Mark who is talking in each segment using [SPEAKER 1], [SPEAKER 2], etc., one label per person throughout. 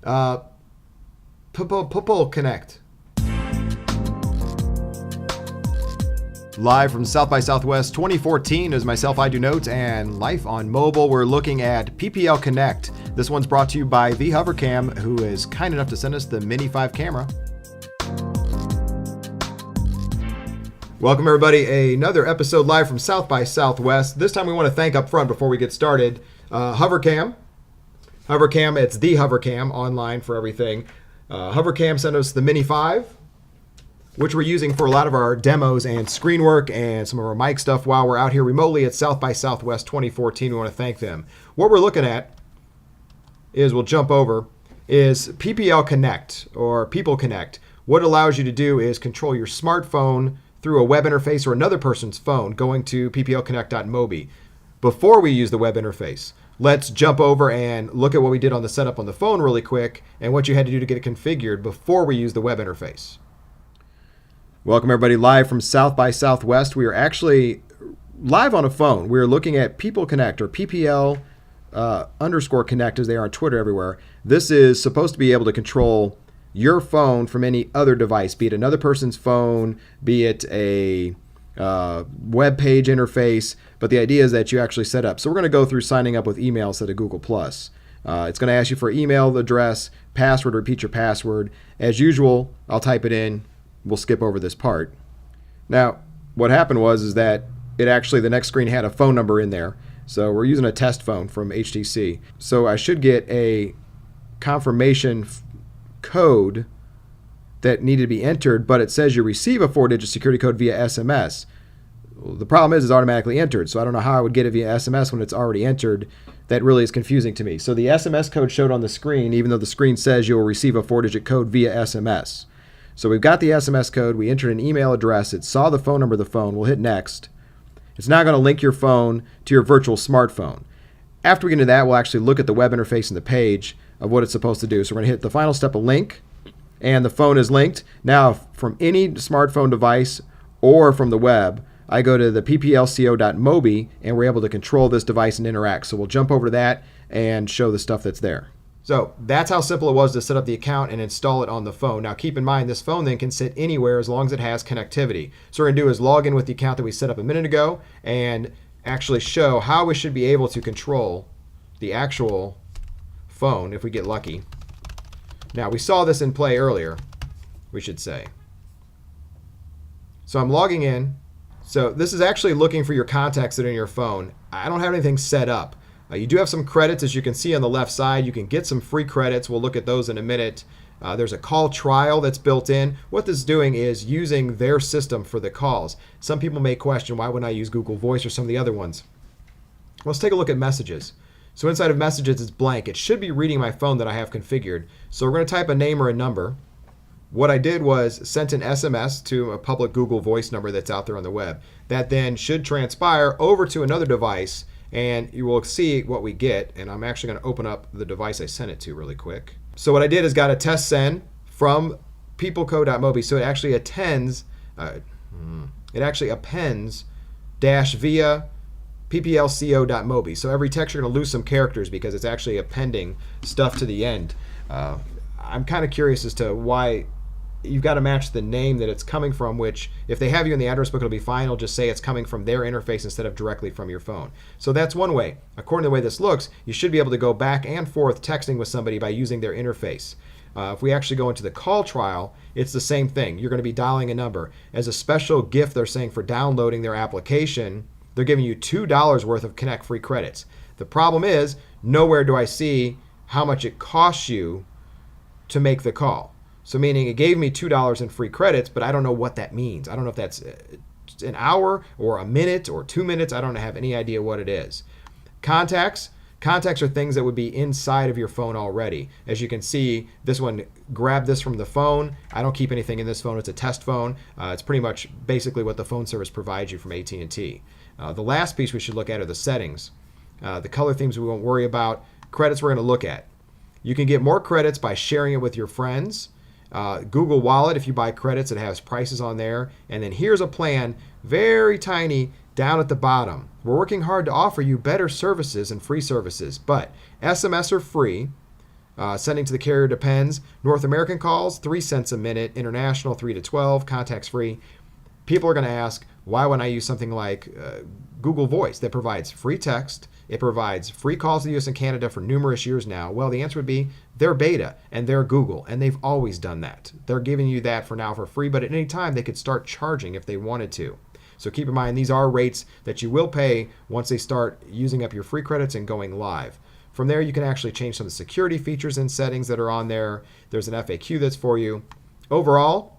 [SPEAKER 1] Uh, People Connect. Live from South by Southwest 2014 is myself, I Do Notes, and Life on Mobile. We're looking at PPL Connect. This one's brought to you by the Hovercam, who is kind enough to send us the Mini 5 camera. Welcome, everybody. Another episode live from South by Southwest. This time we want to thank up front before we get started Hovercam. Hovercam, it's the Hovercam online for everything. Hovercam sent us the Mini 5, which we're using for a lot of our demos and screen work and some of our mic stuff while we're out here remotely at South by Southwest 2014. We want to thank them. What we're looking at is, we'll jump over, is PPL Connect or People Connect. What it allows you to do is control your smartphone through a web interface or another person's phone going to pplconnect.mobi. Before we use the web interface, let's jump over and look at what we did on the setup on the phone really quick and what you had to do to get it configured before we use the web interface. Welcome, everybody, live from South by Southwest. We are actually live on a phone. We're looking at People Connect, or PPL _ Connect, as they are on Twitter everywhere. This is supposed to be able to control your phone from any other device, be it another person's phone, be it a web page interface. But the idea is that you actually set up. So we're going to go through signing up with email instead of Google+. It's going to ask you for email address, password, repeat your password. As usual, I'll type it in. We'll skip over this part. Now, what happened was that it actually, the next screen had a phone number in there. So we're using a test phone from HTC. So I should get a confirmation code that needed to be entered, but it says you receive a 4-digit security code via SMS. Well, the problem is it's automatically entered, so I don't know how I would get it via SMS when it's already entered. That really is confusing to me. So the SMS code showed on the screen, even though the screen says you will receive a 4-digit code via SMS. So we've got the SMS code, we entered an email address, it saw the phone number of the phone, we'll hit next. It's now going to link your phone to your virtual smartphone. After we get into that, we'll actually look at the web interface and the page of what it's supposed to do. So we're going to hit the final step of link, and the phone is linked. Now, from any smartphone device or from the web, I go to the pplco.mobi, and we're able to control this device and interact. So we'll jump over to that and show the stuff that's there. So that's how simple it was to set up the account and install it on the phone. Now keep in mind, this phone then can sit anywhere as long as it has connectivity. So what we're going to do is log in with the account that we set up a minute ago and actually show how we should be able to control the actual phone if we get lucky. Now, we saw this in play earlier, we should say. So I'm logging in. So this is actually looking for your contacts that are in your phone. I don't have anything set up. You do have some credits, as you can see on the left side. You can get some free credits. We'll look at those in a minute. There's a call trial that's built in. What this is doing is using their system for the calls. Some people may question, why wouldn't I use Google Voice or some of the other ones? Let's take a look at messages. So inside of messages, it's blank. It should be reading my phone that I have configured. So we're going to type a name or a number. What I did was sent an SMS to a public Google Voice number that's out there on the web. That then should transpire over to another device, and you will see what we get. And I'm actually going to open up the device I sent it to really quick. So what I did is got a test send from peopleco.mobi. So it actually appends dash via pplco.mobi. So every text you're going to lose some characters because it's actually appending stuff to the end. I'm kind of curious as to why you've got to match the name that it's coming from, which if they have you in the address book, it'll be fine. It'll just say it's coming from their interface instead of directly from your phone. So that's one way. According to the way this looks, you should be able to go back and forth texting with somebody by using their interface. If we actually go into the call trial, it's the same thing. You're going to be dialing a number. As a special gift, they're saying for downloading their application, they're giving you $2 worth of Connect free credits. The problem is, nowhere do I see how much it costs you to make the call. So meaning it gave me $2 in free credits, but I don't know what that means. I don't know if that's an hour or a minute or 2 minutes. I don't have any idea what it is. Contacts are things that would be inside of your phone already. As you can see, this one grabbed this from the phone. I don't keep anything in this phone. It's a test phone. It's pretty much basically what the phone service provides you from AT&T. The last piece we should look at are the settings. The color themes we won't worry about. Credits we're going to look at. You can get more credits by sharing it with your friends. Google Wallet, if you buy credits, it has prices on there. And then here's a plan, very tiny, down at the bottom. We're working hard to offer you better services and free services, but SMS are free. Sending to the carrier depends. North American calls, 3 cents a minute. International, 3 to 12. Contacts free. People are going to ask, why wouldn't I use something like Google Voice that provides free text? It provides free calls to the US and Canada for numerous years now. Well, the answer would be they're beta and they're Google, and they've always done that. They're giving you that for now for free, but at any time they could start charging if they wanted to. So keep in mind, these are rates that you will pay once they start using up your free credits and going live. From there, you can actually change some of the security features and settings that are on there. There's an FAQ that's for you. Overall,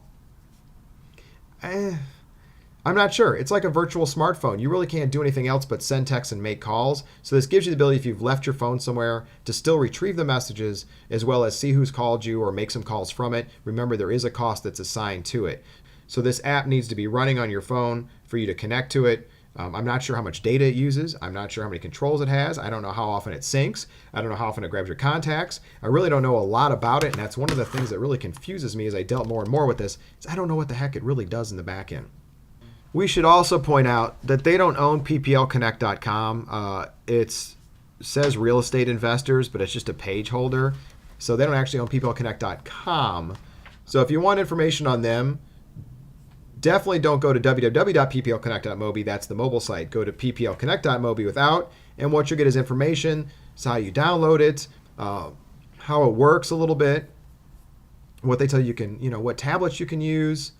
[SPEAKER 1] I'm not sure. It's like a virtual smartphone. You really can't do anything else but send text and make calls. So this gives you the ability, if you've left your phone somewhere, to still retrieve the messages as well as see who's called you or make some calls from it. Remember, there is a cost that's assigned to it. So this app needs to be running on your phone for you to connect to it. I'm not sure how much data it uses. I'm not sure how many controls it has. I don't know how often it syncs. I don't know how often it grabs your contacts. I really don't know a lot about it, and that's one of the things that really confuses me as I dealt more and more with this, is I don't know what the heck it really does in the back end. We should also point out that they don't own pplconnect.com. It says real estate investors, but it's just a page holder. So they don't actually own pplconnect.com. So if you want information on them, definitely don't go to www.pplconnect.mobi. That's the mobile site. Go to pplconnect.mobi without, and what you'll get is information. It's how you download it, how it works a little bit, what they tell you can, what tablets you can use.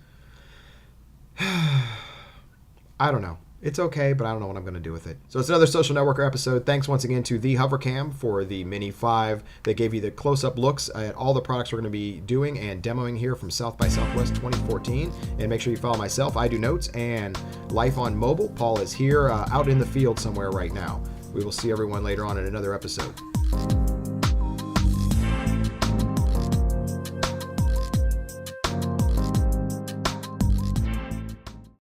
[SPEAKER 1] I don't know. It's okay, but I don't know what I'm going to do with it. So it's another Social Networker episode. Thanks once again to the Hovercam for the Mini 5 that gave you the close-up looks at all the products we're going to be doing and demoing here from South by Southwest 2014. And make sure you follow myself, I Do Notes, and Life on Mobile. Paul is here out in the field somewhere right now. We will see everyone later on in another episode.